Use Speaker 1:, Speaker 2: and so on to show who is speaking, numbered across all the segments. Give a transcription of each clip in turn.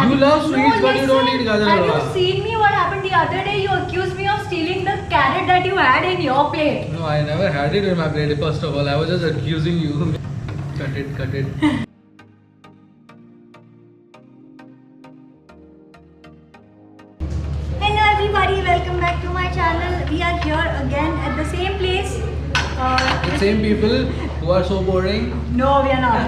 Speaker 1: You love sweets, but you don't eat gajar
Speaker 2: Have
Speaker 1: halwa.
Speaker 2: you seen me? What happened the other day? You accused me of stealing the carrot that you had in your plate.
Speaker 1: No, I never had it in my plate. First of all, I was just accusing you. Cut it, cut it.
Speaker 2: Hello everybody, welcome back to my channel. We are here again at the same place.
Speaker 1: The same people who are so boring.
Speaker 2: No, we are not.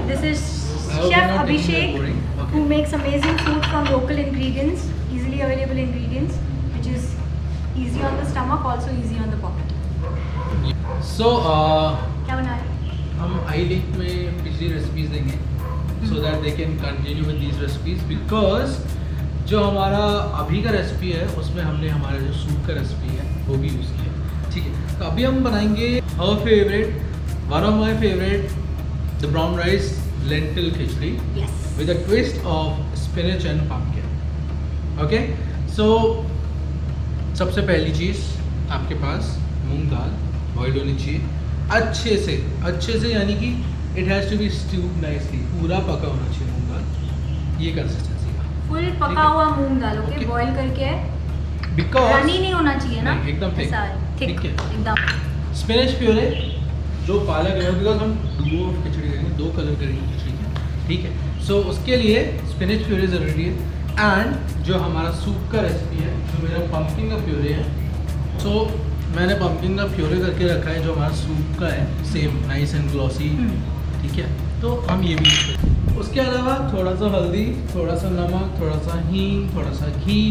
Speaker 2: This is
Speaker 1: I hope
Speaker 2: Chef
Speaker 1: you're not thinking
Speaker 2: Abhishek,
Speaker 1: we're boring. Okay.
Speaker 2: who makes amazing food from local ingredients, easily available ingredients, which is easy on the stomach, also easy on the pocket.
Speaker 1: So,
Speaker 2: क्या बना रहे?
Speaker 1: हम I link में पिछली recipes देंगे so that they can continue with these recipes because जो हमारा अभी का रेसिपी है उसमें हमने हमारा जो सूप का रेसिपी है वो भी यूज़ किया. ठीक है, तो अभी हम बनाएंगे our favourite, one of my favourite, the brown rice lentil khichdi
Speaker 2: Yes.
Speaker 1: with a twist of spinach and pumpkin. Okay, so सबसे पहली चीज़ आपके पास मूंग दाल बॉइल्ड होनी चाहिए अच्छे से यानी कि it has to be stewed nicely, पूरा पका होना चाहिए मूंग दाल, ये कंसिस्टेंसी का.
Speaker 2: फुल
Speaker 1: ठीक
Speaker 2: पका
Speaker 1: है.
Speaker 2: हुआ मूंग दाल, ओके,
Speaker 1: Okay.
Speaker 2: बॉईल करके है.
Speaker 1: बिकॉज
Speaker 2: रनी नहीं होना चाहिए ना,
Speaker 1: नहीं, एकदम thick.
Speaker 2: ऐसा थिक
Speaker 1: ठीक है.
Speaker 2: एकदम.
Speaker 1: स्पिनच प्योरे जो पालक है, बिकॉज हम डुओ ऑफ खिचड़ी करेंगे, 2 कलर करेंगे खिचड़ी के. ठीक है, सो उसके लिए स्पिनच प्योरे ज़रूरी है. एंड जो हमारा सूप का रेसिपी है, जो मेरा पम्पकिन का प्योरे है, सो मैंने पम्पकिन का प्योरे करके रखा है जो हमारा सूप का है, सेम नाइस एंड ग्लॉसी. ठीक है, तो हम ये भी यूज़ करेंगे. उसके अलावा थोड़ा सा हल्दी, थोड़ा सा नमक, थोड़ा सा हींग, थोड़ा सा घी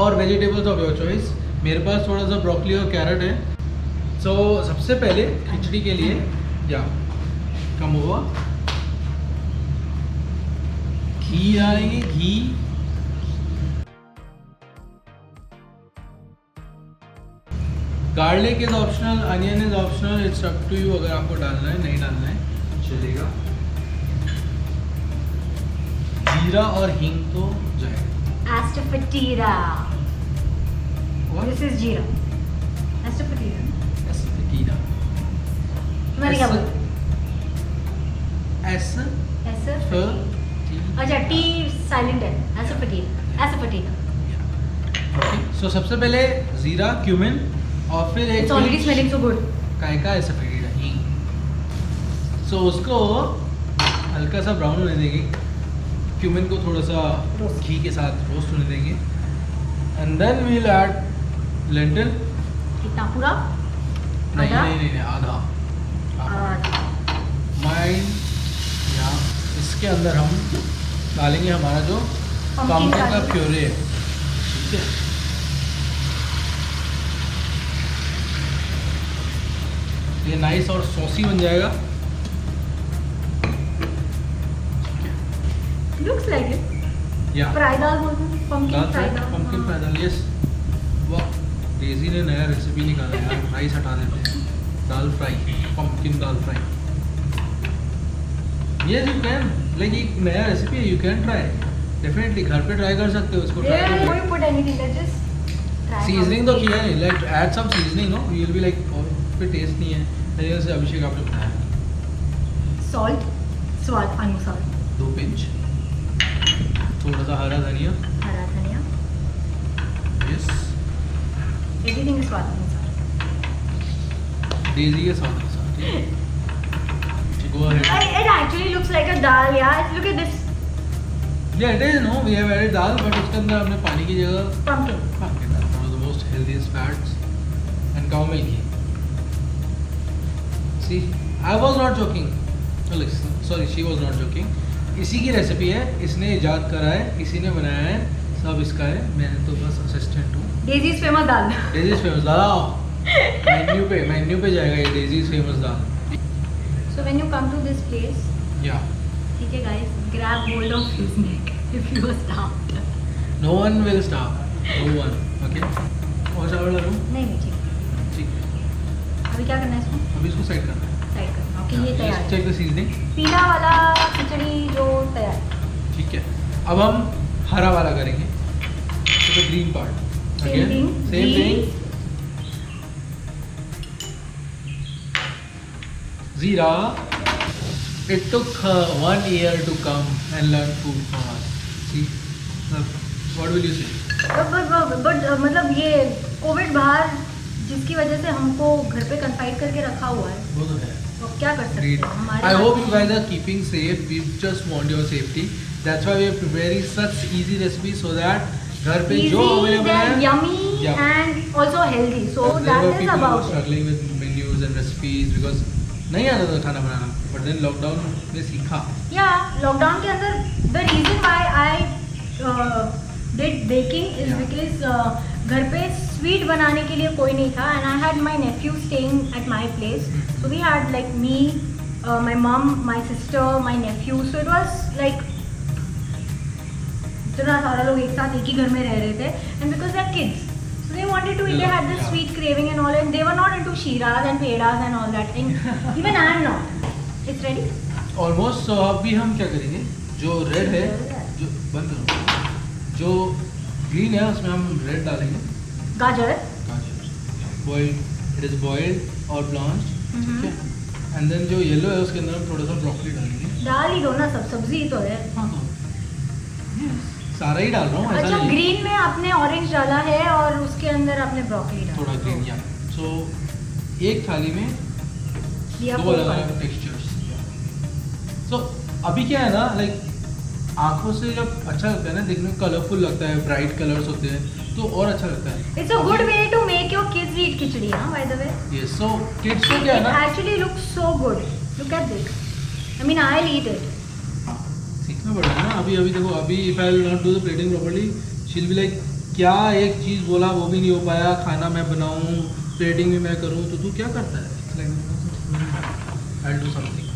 Speaker 1: और वेजिटेबल्स ऑफ योर चॉइस. मेरे पास थोड़ा सा ब्रोकली और कैरेट है. सो सबसे पहले खिचड़ी के लिए या कम हुआ घी डालेंगे. घी, garlic is optional, onion is optional, it's up to you. अगर आपको डालना है, नहीं डालना है चलेगा. जीरा और हींग तो जाएगा.
Speaker 2: Asafoetida.
Speaker 1: What?
Speaker 2: This is जीरा. Asafoetida.
Speaker 1: Asafoetida.
Speaker 2: मैंने क्या बोला?
Speaker 1: Asafoetida.
Speaker 2: अच्छा, टी साइलेंट है. Asafoetida.
Speaker 1: ओके, सो सबसे पहले जीरा, क्यूमिन और फिर एक
Speaker 2: It's already smelling so good.
Speaker 1: काय का asafoetida, हींग. सो उसको हल्का सा ब्राउन होने देंगे. क्यूमिन को थोड़ा सा
Speaker 2: Roast.
Speaker 1: घी के साथ रोस्ट होने देंगे. And then we will add lentil.
Speaker 2: कितना पूरा?
Speaker 1: नहीं
Speaker 2: आधा?
Speaker 1: नहीं नहीं आधा. माइंड या इसके अंदर हम डालेंगे हमारा जो
Speaker 2: Pumpkin
Speaker 1: पम्पकिन का
Speaker 2: का
Speaker 1: प्योरे है. ठीक है, ये नाइस और सॉसी बन जाएगा.
Speaker 2: Looks like it.
Speaker 1: या
Speaker 2: फ्राई दाल बोलते हैं. Pumpkin
Speaker 1: दाल
Speaker 2: फ्राई
Speaker 1: फ्राई,
Speaker 2: दाल.
Speaker 1: पम्पकिन फ्राई दाल. यस, वाह, डेजी ने नया रेसिपी निकाला यार. राइस हटा देते हैं, दाल फ्राई, पम्पकिन दाल fry. Yes you can, like एक नया रेसिपी है, यू कैन ट्राई. डेफिनेटली घर पे ट्राई कर सकते हो इसको.
Speaker 2: Yeah,
Speaker 1: try
Speaker 2: don't put anything. Let's just try.
Speaker 1: Seasoning तो किया है, like add some seasoning. No you will be like और पे टेस्ट नहीं है. तरीके से अभिषेक आपने बनाया.
Speaker 2: Salt, स्वाद अनुसार.
Speaker 1: 2 पिंच, थोड़ा सा हरा धनिया.
Speaker 2: हरा धनिया.
Speaker 1: यस,
Speaker 2: Everything is स्वाद अनुसार.
Speaker 1: डेजी के स्वाद अनुसार. ठीक है, go ahead.
Speaker 2: It actually looks like a dal, yeah. Look at this
Speaker 1: Yeah, it is. No, we have added dal, but उसके अंदर हमने पानी की जगह
Speaker 2: pumpkin.
Speaker 1: pumpkin डाला. One of the most healthiest fats and cow milk ghee. See, I was not joking. Oh, listen, sorry, she was not joking. इसी की recipe है, इसने इजाद करा है, इसी ने बनाया है, सब इसका है. मैं तो बस असिस्टेंट हूँ.
Speaker 2: Daisy's famous dal.
Speaker 1: Daisy's famous dal menu पे जाएगा ये Daisy's famous dal.
Speaker 2: So when you come to this place,
Speaker 1: या
Speaker 2: ठीक है guys, grab hold of his neck if you are starved.
Speaker 1: No one will stop, no one. Okay, और चावल डालूँ.
Speaker 2: नहीं नहीं ठीक है.
Speaker 1: ठीक है,
Speaker 2: अभी क्या करना है इसको?
Speaker 1: अभी इसको साइड करना है.
Speaker 2: साइड करना. ओके, ये तैयार है.
Speaker 1: Check the seasoning.
Speaker 2: पीला वाला खिचड़ी जो तैयार है.
Speaker 1: ठीक है, अब हम हरा वाला करेंगे. तो green part.
Speaker 2: Same thing.
Speaker 1: Same thing. जीरा. It took 1 year to come and learn food from us. See, what will you say?
Speaker 2: But मतलब ये कोविड बाहर जिसकी वजह से हमको घर पे कन्फाइड करके रखा हुआ है,
Speaker 1: वो तो है।
Speaker 2: तो अब क्या कर सकते
Speaker 1: Great.
Speaker 2: हैं हमारे
Speaker 1: I
Speaker 2: हाथ
Speaker 1: hope
Speaker 2: में-
Speaker 1: you guys are keeping safe. We just want your safety. That's why we are preparing such easy recipes so that घर पे जो
Speaker 2: Easy,
Speaker 1: available
Speaker 2: then
Speaker 1: है,
Speaker 2: yummy
Speaker 1: Yeah.
Speaker 2: and also healthy. So
Speaker 1: there
Speaker 2: that
Speaker 1: were
Speaker 2: is
Speaker 1: people who were
Speaker 2: about it.
Speaker 1: struggling with menus and recipes because नहीं आता था खाना बनाना, but then lockdown में सीखा.
Speaker 2: Yeah, lockdown के अंदर the reason why I did baking is
Speaker 1: Yeah.
Speaker 2: because घर पे स्वीट बनाने के लिए कोई नहीं था and I had my nephew staying at my place. So we had like me, my mom, my sister, my nephew. So it was like इतना सारा लोग एक साथ एक ही घर में रह रहे थे and because they're kids. So they wanted to eat, they had this
Speaker 1: Yeah.
Speaker 2: sweet craving and all, and they were not into shiras and pedas and all that. And even I am not. It's ready?
Speaker 1: Almost. So अभी हम क्या करेंगे? जो red है, जो बंद करो, जो ग्रीन है उसमें हम रेड डालेंगे.
Speaker 2: गाजर.
Speaker 1: Boiled. It is boiled or blanched. ठीक है. And then जो येलो है उसके अंदर हम थोड़ा सा ब्रोकली डालेंगे.
Speaker 2: डाल ही दो ना, सब सब्जी ही तो है.
Speaker 1: हाँ तो सारा ही डाल रहा हूँ, ऐसा
Speaker 2: अच्छा,
Speaker 1: नहीं.
Speaker 2: ग्रीन में आपने ऑरेंज डाला है और उसके अंदर आपने ब्रोकली डाला.
Speaker 1: थोड़ा ग्रीन या. सो एक थाली में
Speaker 2: लिया
Speaker 1: दो अलग अलग टेक्सचर्स. सो अभी क्या है ना, लाइक आंखों से जब अच्छा लगता है ना, देखने में कलरफुल लगता है, ब्राइट कलर्स होते हैं तो और अच्छा लगता है.
Speaker 2: It's a good way to make your kids eat khichdi, huh, by the way.
Speaker 1: Yes, so kids को क्या है
Speaker 2: It
Speaker 1: ना,
Speaker 2: actually looks so good. Look at this. I mean, I'll eat it.
Speaker 1: सीखना पड़ेगा ना. अभी देखो, अभी if I will not do the plating properly, she will be like क्या एक चीज़ बोला वो भी नहीं हो पाया, खाना मैं बनाऊँ, प्लेटिंग भी मैं करूँ, तो तू क्या करता है? I will do something.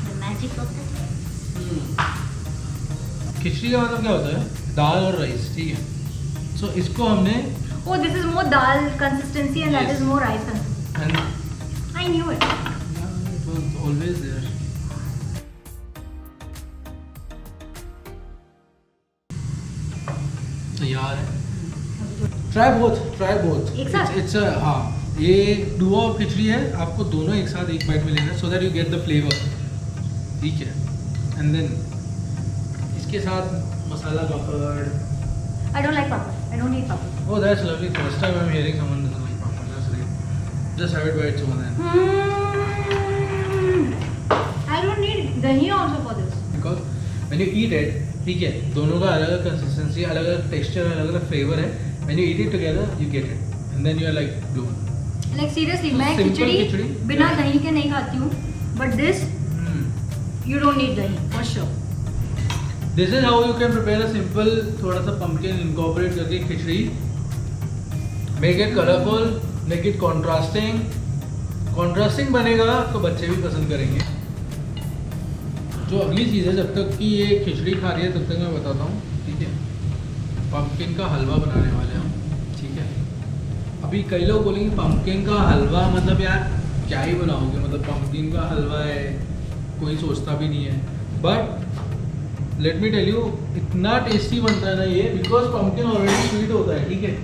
Speaker 2: The magic of it.
Speaker 1: खिचड़ी का मतलब क्या होता है? दाल और राइस, ठीक है. सो इसको हमने
Speaker 2: Oh, this is more dal consistency and that
Speaker 1: Yes.
Speaker 2: is more rice consistency.
Speaker 1: and
Speaker 2: I knew it.
Speaker 1: it was always there. तैयार है. Try both.
Speaker 2: एक साथ?
Speaker 1: It's a हाँ, ये डुओ ऑफ खिचड़ी है, आपको दोनों एक साथ एक बाइट में लेना है so that you get the flavor. ठीक है. And then इसके साथ masala papad.
Speaker 2: I don't like papad. I don't eat papad.
Speaker 1: Oh, that's lovely. First time I'm hearing someone doesn't like papad. That's great. Just have it by its own then.
Speaker 2: I don't need dahi also for this.
Speaker 1: Because when you eat it, ठीक है, दोनों का अलग अलग consistency, अलग अलग texture, अलग अलग फ्लेवर है. When you eat it together, you get it, and then you are like blown.
Speaker 2: Like seriously, मैं
Speaker 1: Simple
Speaker 2: खिचड़ी
Speaker 1: खिचड़ी?
Speaker 2: बिना
Speaker 1: Yeah.
Speaker 2: दही के नहीं खाती हूँ. But this, you don't need dahi for sure.
Speaker 1: This is how you can prepare a simple, थोड़ा सा pumpkin incorporate करके खिचड़ी. Make it colorful, make it contrasting. Contrasting बनेगा तो बच्चे भी पसंद करेंगे. जो अगली चीज़ है, जब तक कि ये खिचड़ी खा रही है तब तक मैं बताता हूँ, ठीक है. पंपकिन का हलवा बनाने वाले हम, ठीक है. अभी कई लोग बोलेंगे पंपकिन का हलवा मतलब यार क्या ही बनाओगे, मतलब पंपकिन का हलवा है, कोई सोचता भी नहीं है. But let me tell you, इतना टेस्टी बनता है ना ये, बिकॉज पंपकिन ऑलरेडी स्वीट होता है, ठीक है.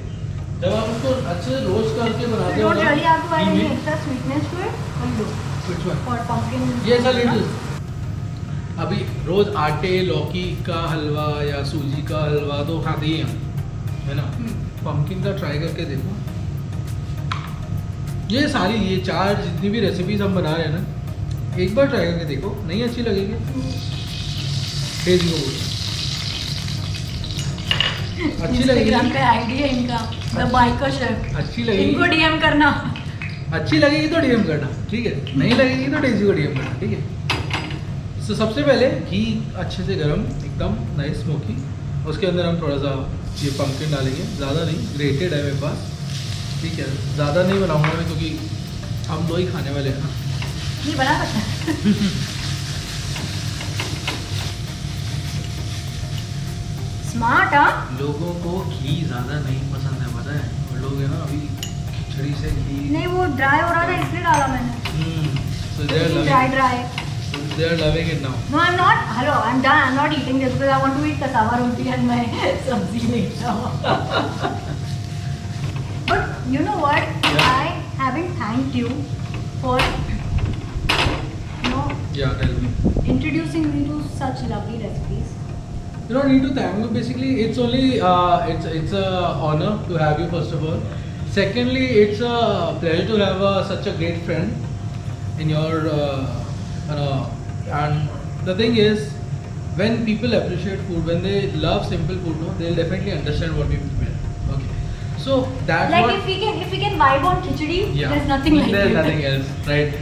Speaker 1: जब आप उसको अच्छे से रोस्ट करके बनाते
Speaker 2: You
Speaker 1: हो
Speaker 2: don't really have to add any
Speaker 1: ना,
Speaker 2: extra sweetness to it. Or you do
Speaker 1: which one?
Speaker 2: for pumpkin.
Speaker 1: ये ऐसा लिटिल. अभी रोज आटे लौकी का हलवा या सूजी का हलवा तो खाते ही हम, है ना. पंपकिन का ट्राई करके देखो. ये सारी ये 4 जितनी भी रेसिपीज हम बना रहे हैं ना, एक बार ट्राई करके देखो. नहीं अच्छी लगेगी भेज दो. अच्छी लगेगी,
Speaker 2: Instagram पे आईडी है इनका, The Biker Chef.
Speaker 1: अच्छी लगेगी,
Speaker 2: इनको डीएम करना.
Speaker 1: अच्छी लगेगी तो डीएम करना, ठीक है. नहीं लगेगी तो डेजी को डीएम करना, ठीक है. तो सबसे पहले घी अच्छे से गरम, एकदम नाइस स्मोकी. उसके अंदर हम थोड़ा सा ये पंपकिन डालेंगे, ज़्यादा नहीं, ग्रेटेड है मेरे पास, ठीक है. ज़्यादा नहीं बनाऊंगा मैं क्योंकि हम 2 ही खाने वाले हैं ना.
Speaker 2: नहीं बना सकता. स्मार्ट हाँ.
Speaker 1: लोगों को घी ज़्यादा नहीं पसंद है, पता है. और लोग है ना अभी खिचड़ी से घी.
Speaker 2: नहीं वो ड्राई हो रहा था इसलिए डाला मैंने.
Speaker 1: So they are
Speaker 2: dry
Speaker 1: loving,
Speaker 2: dry.
Speaker 1: so they are loving it now.
Speaker 2: No, I'm not. Hello, I'm done. I'm not eating this because I want to eat cassava roti and my sabzi later. But you know what?
Speaker 1: Yeah.
Speaker 2: I haven't thanked you for, you know,
Speaker 1: Yeah, tell me.
Speaker 2: introducing me to such lovely recipes.
Speaker 1: You don't need to thank me. Basically, it's only it's a honor to have you first of all. Secondly, it's a pleasure to have such a great friend in your and the thing is, when people appreciate food, when they love simple food, no, they'll definitely understand what we prepare. Okay, so that's
Speaker 2: Like
Speaker 1: what.
Speaker 2: if we can vibe on khichdi,
Speaker 1: Yeah.
Speaker 2: there's nothing like
Speaker 1: There's
Speaker 2: it.
Speaker 1: nothing else, right?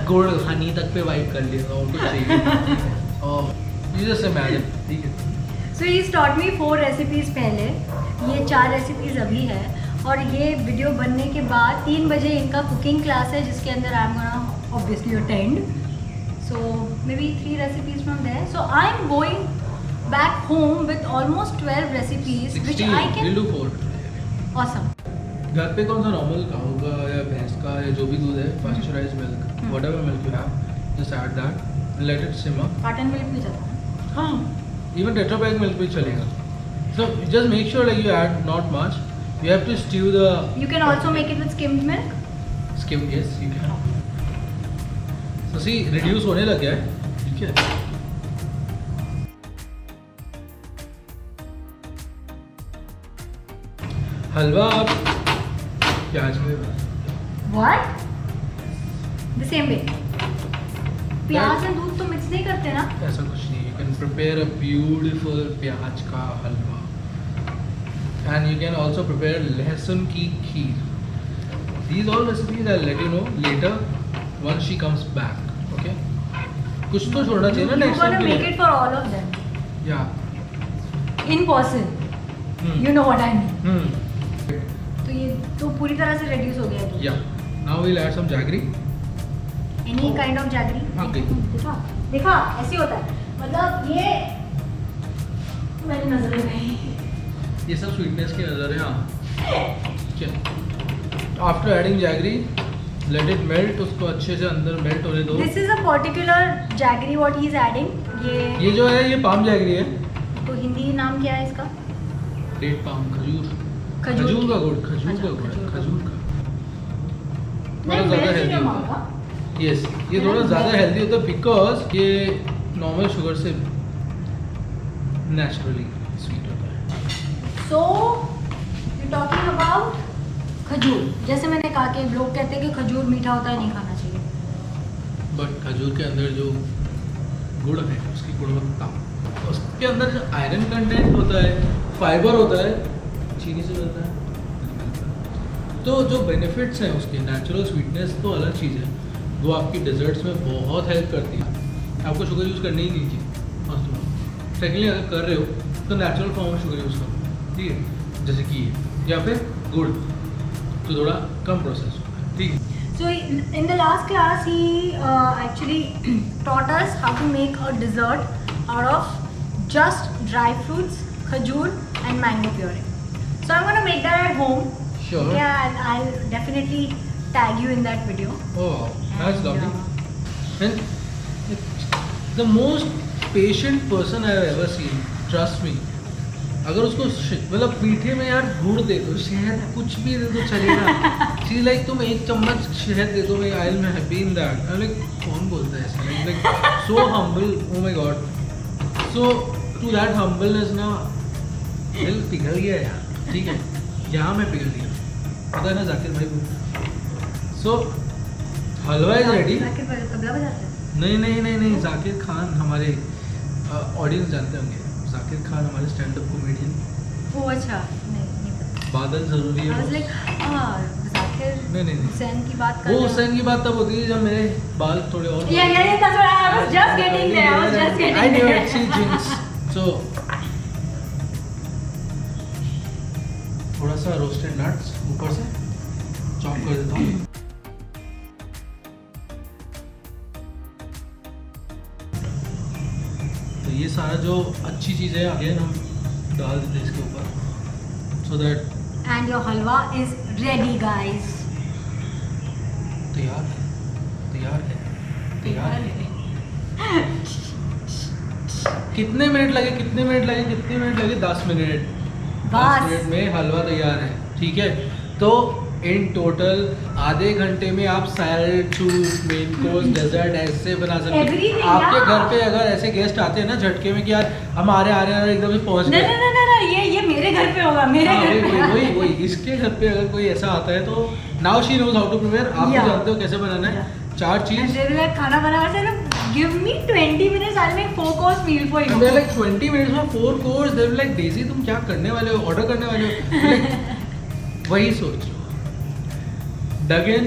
Speaker 1: गुड़ हनी तक पे vibe कर लिया और कुछ चाहिए. और you just imagine, ठीक है.
Speaker 2: So he's taught me 4 recipes पहले, ये 4 recipes अभी है, और ये वीडियो बनने के बाद 3 बजे इनका कुकिंग क्लास है जिसके अंदर I am gonna obviously attend. So maybe 3 recipes from there. So I'm going back home with almost 12 recipes which
Speaker 1: 16,
Speaker 2: I can.
Speaker 1: we'll do 4.
Speaker 2: Awesome.
Speaker 1: घर पे कौन सा नॉर्मल काऊ का या भैंस का या जो भी दूध है, pasteurised milk, whatever milk you have, just add that, let it simmer.
Speaker 2: Carton milk भी जाता है.
Speaker 1: हाँ, इवन टेट्रापैक मिल्क भी चलेगा. So just make sure like you add not much. You have to stew the.
Speaker 2: You can also make it with skimmed milk.
Speaker 1: Skim, yes, you can. So see, reduce होने लग गया है, ठीक है. हलवा आप प्याज में
Speaker 2: What? The same way. प्याज और दूध तो मिक्स नहीं करते ना?
Speaker 1: ऐसा कुछ नहीं. You can prepare a beautiful प्याज का हलवा, and you can also prepare लहसुन की खीर. These all recipes I'll let you know later once she comes back. Okay? कुछ तो छोड़ना चाहिए ना
Speaker 2: You're
Speaker 1: next time
Speaker 2: gonna
Speaker 1: के
Speaker 2: make
Speaker 1: लिए.
Speaker 2: it for all of them.
Speaker 1: Yeah.
Speaker 2: In person.
Speaker 1: Hmm.
Speaker 2: You know what I mean.
Speaker 1: Hmm.
Speaker 2: तो ये तो पूरी तरह से reduce हो गया है.
Speaker 1: Yeah. Now we'll add some jaggery.
Speaker 2: Any kind of jaggery.
Speaker 1: हाँ, गई.
Speaker 2: देखा ऐसे होता है. मतलब ये मेरी नजर में गई.
Speaker 1: ये सब स्वीटनेस की नज़र है. हाँ. चल. After adding jaggery, let it melt. उसको अच्छे से अंदर मेल्ट होने दो.
Speaker 2: This is a particular jaggery what he is adding.
Speaker 1: ये जो है ये पाम जैगरी है.
Speaker 2: तो हिंदी नाम क्या है इसका?
Speaker 1: डेट पाम, खजूर.
Speaker 2: खजूर
Speaker 1: खजूर
Speaker 2: की-
Speaker 1: का गुड़, खजूर
Speaker 2: अच्छा,
Speaker 1: का गुड़,
Speaker 2: खजूर का
Speaker 1: खजूर का.
Speaker 2: नहीं,
Speaker 1: थोड़ा ज़्यादा
Speaker 2: मेरे से
Speaker 1: हेल्दी
Speaker 2: क्या
Speaker 1: होता
Speaker 2: मांगा?
Speaker 1: है. यस, ये थोड़ा ज़्यादा हेल्दी होता है बिकॉज ये नॉर्मल शुगर से नेचुरली स्वीट होता है.
Speaker 2: So you're talking about खजूर. जैसे मैंने कहा कि लोग कहते हैं कि खजूर मीठा होता है, नहीं खाना चाहिए.
Speaker 1: बट खजूर के अंदर जो गुड़ है उसकी गुणवत्ता, उसके अंदर जो आयरन कंटेंट होता है, फाइबर होता है, चीनी से मिलता है. तो जो बेनिफिट्स हैं उसके, नेचुरल स्वीटनेस तो अलग चीज़ है, वो आपकी डेजर्ट्स में बहुत हेल्प करती है. आपको शुगर यूज़ करनी ही नहीं चाहिए फर्स्ट ऑफ ऑल. सेकेंडली अगर कर रहे हो तो नेचुरल फॉर्म में शुगर यूज़ करो, ठीक है, जैसे कि ये, या फिर गुड़ तो थोड़ा कम प्रोसेस होता है, ठीक है.
Speaker 2: So in the last class he actually taught us how to make a dessert out of just dry fruits, khajur and mango puree. So I'm gonna make that at home.
Speaker 1: Sure.
Speaker 2: Yeah, I'll definitely tag you in that video.
Speaker 1: Oh, that's
Speaker 2: And,
Speaker 1: lovely. And the most patient person I have ever seen, trust me. अगर उसको मतलब मीठे में यार गुड़ दे दो, शहद कुछ भी दे दो चलेगा. शी लाइक तुम 1 चम्मच शहद दे दो, मैं I will happy in that. I like कौन बोलता है ऐसा, like so humble. Oh my god. So to that humbleness ना दिल पिघल गया यार, ठीक है. यहाँ मैं पिघल गया, पता है ना जाकिर भाई को. सो हलवा इज रेडी.
Speaker 2: जाकिर भाई तबला बजाते हैं?
Speaker 1: नहीं नहीं नहीं नहीं, जाकिर खान हमारे ऑडियंस जानते होंगे. जाकिर खान हमारे स्टैंड अप कॉमेडियन.
Speaker 2: Oh, अच्छा. नहीं पता.
Speaker 1: बादल जरूरी
Speaker 2: I was
Speaker 1: है.
Speaker 2: like, जाकिर
Speaker 1: नहीं, नहीं, नहीं.
Speaker 2: हुसैन की बात कर
Speaker 1: वो
Speaker 2: रहे हो.
Speaker 1: हुसैन की बात तब होती है जब मेरे बाल थोड़े और.
Speaker 2: Yeah, that's what I was just getting there. I was just getting
Speaker 1: I knew
Speaker 2: there.
Speaker 1: it. She jinx. So थोड़ा सा रोस्टेड नट्स ऊपर से चॉप कर देता हूँ. तो ये सारा जो अच्छी चीज़ें अगेन हम डाल देते हैं इसके ऊपर, so that
Speaker 2: And your halwa is ready, guys.
Speaker 1: तैयार है, तैयार है, तैयार है. कितने मिनट लगे, कितने मिनट लगे, कितने मिनट लगे? 10 मिनट. 10 मिनट में हलवा तैयार है, ठीक है. तो इन टोटल आधे घंटे में आप salad, soup, main course, dessert ऐसे बना सकते
Speaker 2: Everything,
Speaker 1: हैं। आपके
Speaker 2: yeah.
Speaker 1: घर पे अगर ऐसे गेस्ट आते हैं ना झटके में कि यार हम आ रहे हैं एकदम से पहुंच
Speaker 2: नहीं
Speaker 1: गए।
Speaker 2: नहीं नहीं नहीं, ये मेरे घर पे होगा, मेरे
Speaker 1: हाँ,
Speaker 2: घर पे
Speaker 1: वही वही इसके घर पे अगर कोई ऐसा आता है तो now she knows how to prepare. आप
Speaker 2: Yeah.
Speaker 1: जानते हो कैसे बनाना है।
Speaker 2: Yeah.
Speaker 1: 4 चीज
Speaker 2: And they will like खाना बनाना से give me 20 minutes, I'll make 4 course meal for you.
Speaker 1: They're like 20 minutes में 4 course। They're like डेजी तुम क्या करने वाले हो, ऑर्डर करने वाले हो। Like, वही सोच लो। Dug in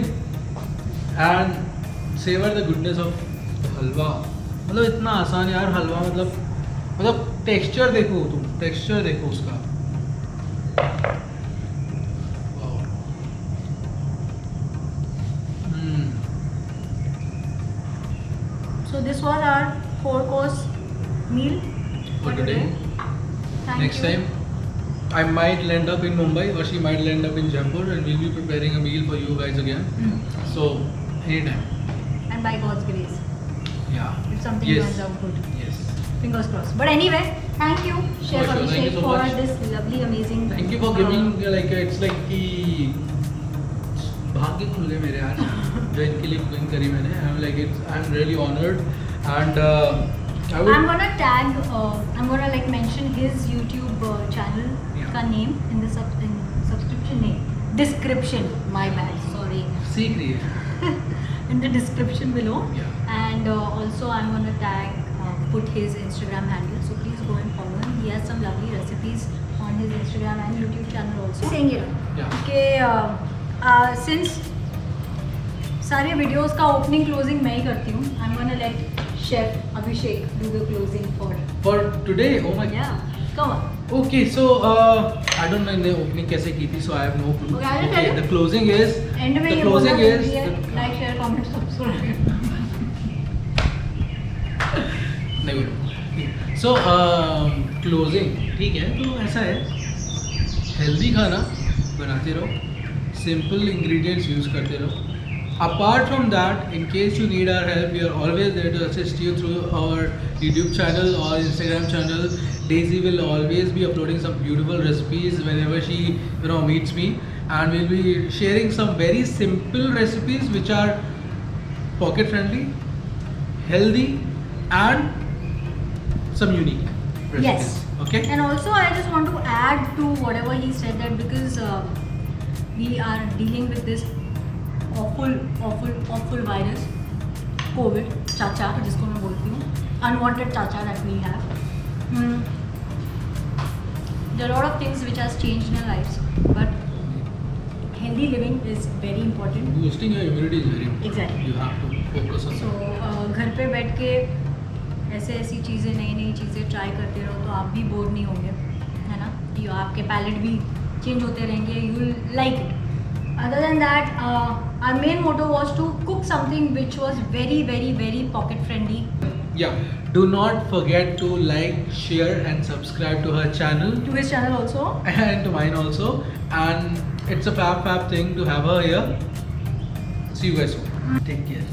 Speaker 1: and savor the goodness of हलवा। मतलब इतना आसान यार हलवा, मतलब टेक्सचर देखो तुम, टेक्सचर देखो उसका। Wow.
Speaker 2: So this was our 4 course meal
Speaker 1: For today.
Speaker 2: Thank
Speaker 1: Next
Speaker 2: you.
Speaker 1: time I might land up in Mumbai or she might land up in Jaipur and we'll be preparing a meal for you guys again. So anytime.
Speaker 2: And by God's grace,
Speaker 1: Yeah.
Speaker 2: if something
Speaker 1: Yes.
Speaker 2: turns out good,
Speaker 1: Yes.
Speaker 2: fingers crossed. But anyway, thank you, Chef
Speaker 1: sure. Thank
Speaker 2: Abhishek,
Speaker 1: you so
Speaker 2: for
Speaker 1: much.
Speaker 2: this lovely, amazing.
Speaker 1: Thank you for giving like it's like कि भाग्य खुले मेरे यार जो इनके लिए cooking करी मैंने। I'm really honored and I would
Speaker 2: I'm gonna like mention his YouTube channel
Speaker 1: Yeah.
Speaker 2: का name in the subscription name description. My bad, sorry.
Speaker 1: सीख रही है।
Speaker 2: In the description below.
Speaker 1: Yeah.
Speaker 2: And also I'm gonna put his Instagram handle, so please go and follow him. He has some lovely recipes on his Instagram and YouTube channel also. Saying it
Speaker 1: Yeah.
Speaker 2: कि since सारे videos का opening closing मैं ही करती हूँ, I'm gonna let Chef Abhishek do the closing
Speaker 1: For today, oh my
Speaker 2: yeah, come on.
Speaker 1: Okay, so I don't know इन्हें opening कैसे की थी, so I have no clue.
Speaker 2: Okay, I'll tell you.
Speaker 1: The closing is
Speaker 2: End में
Speaker 1: the
Speaker 2: ये
Speaker 1: closing
Speaker 2: बोलना
Speaker 1: is
Speaker 2: जरूरी है, like, share, comment, subscribe.
Speaker 1: नहीं बोलो। So closing ठीक है, तो ऐसा है healthy खाना बनाते रहो, simple ingredients use करते रहो। Apart from that, in case you need our help, we are always there to assist you through our YouTube channel or Instagram channel. Daisy will always be uploading some beautiful recipes whenever she meets me, and we'll be sharing some very simple recipes which are pocket friendly, healthy, and some unique recipes.
Speaker 2: Yes.
Speaker 1: Okay.
Speaker 2: And also I just want to add to whatever he said, that because we are dealing with this awful virus, COVID, चाचा जिसको मैं बोलती हूँ, unwanted चाचा that we have. There are a lot of things which has changed in our lives, but healthy living is very important.
Speaker 1: Boosting your immunity is very important.
Speaker 2: Exactly.
Speaker 1: You have to focus on
Speaker 2: So
Speaker 1: that.
Speaker 2: घर पे बैठ के ऐसी चीज़ें, नई चीज़ें try करते रहो तो आप भी बोर नहीं होंगे, है ना? ये आपके पैलेट भी चेंज होते रहेंगे, you will like it. Other than that, our main motto was to cook something which was very pocket friendly.
Speaker 1: Yeah. Do not forget to like, share, and subscribe to her channel
Speaker 2: To his channel also.
Speaker 1: and to mine also. And it's a fab thing to have her here. See you guys soon. Take care.